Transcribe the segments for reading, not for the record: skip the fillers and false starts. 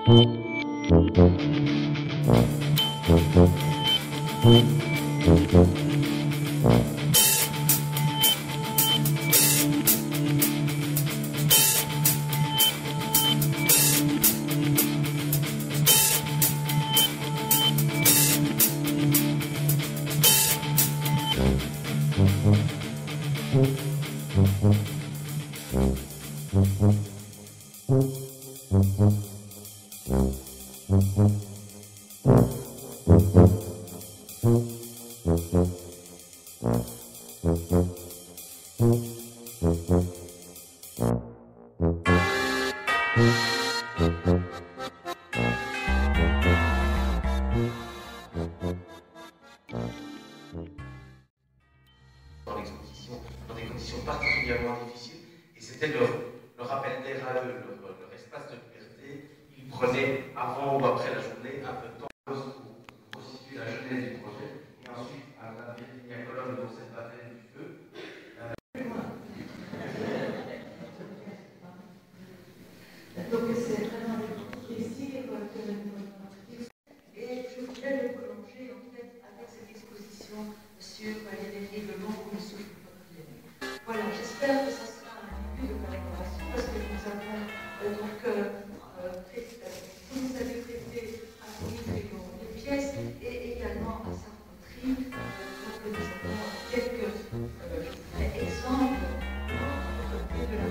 Dans des conditions particulièrement difficiles, et c'était leur appel d'air à eux, leur espace de liberté. Ils prenaient avant ou après la journée un peu de temps pour constituer la genèse du projet, et ensuite à la Virginia Colonne dans cette bataille du feu. Donc c'est vraiment le plaisir et je voudrais le prolonger en fait avec cette exposition sur les règlements pour le souffle populaire. Voilà, j'espère que ça sera un début de collaboration parce que nous avons vous nous avez prêté à des pièces et également à Sarkozy. Donc nous avons quelques exemples de la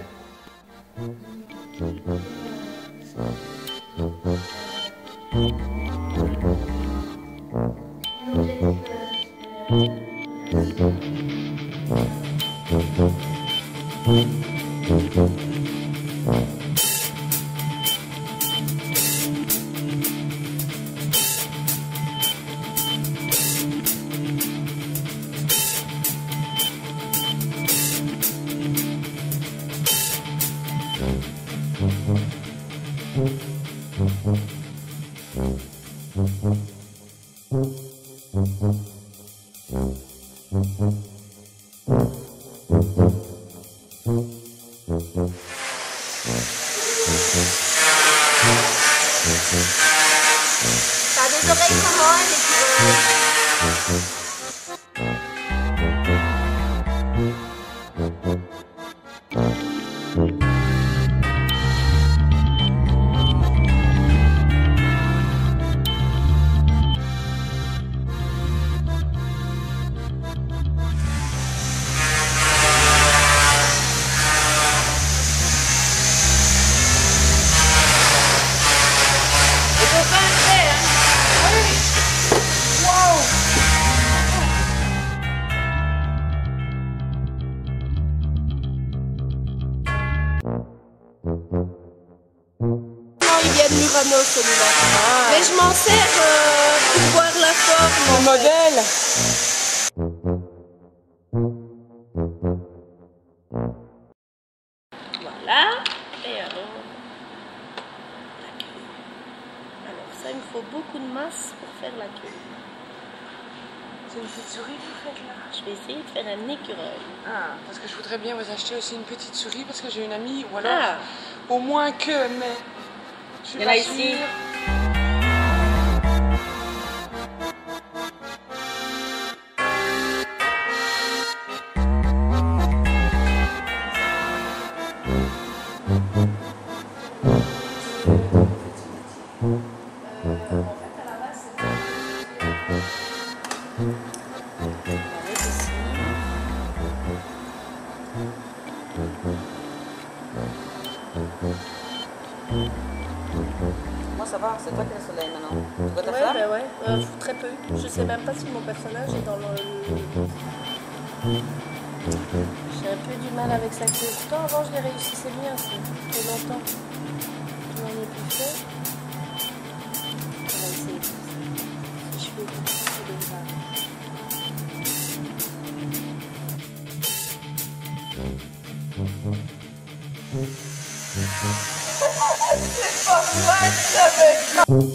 T'as des oreilles comment les il vient de Murano celui-là. Ah. Mais je m'en sers pour voir la forme. Le modèle. Voilà. Et alors ça, il me faut beaucoup de masse pour faire la queue. C'est une petite souris que vous faites là? Je vais essayer de faire un écureuil. Ah, parce que je voudrais bien vous acheter aussi une petite souris parce que j'ai une amie, ou alors au moins que, mais je suis pas sûre. Moi ça va, c'est toi qui as le soleil maintenant. Tu vois ta femme? Bah ouais, très peu. Je sais même pas si mon personnage est dans le... J'ai un peu du mal avec sa queue. Pourtant avant je les réussissais bien, c'est trop longtemps. Je n'en ai plus fait. On va essayer de faire ça. Si je fais comme ça, c'est déjà... C'est pas vrai,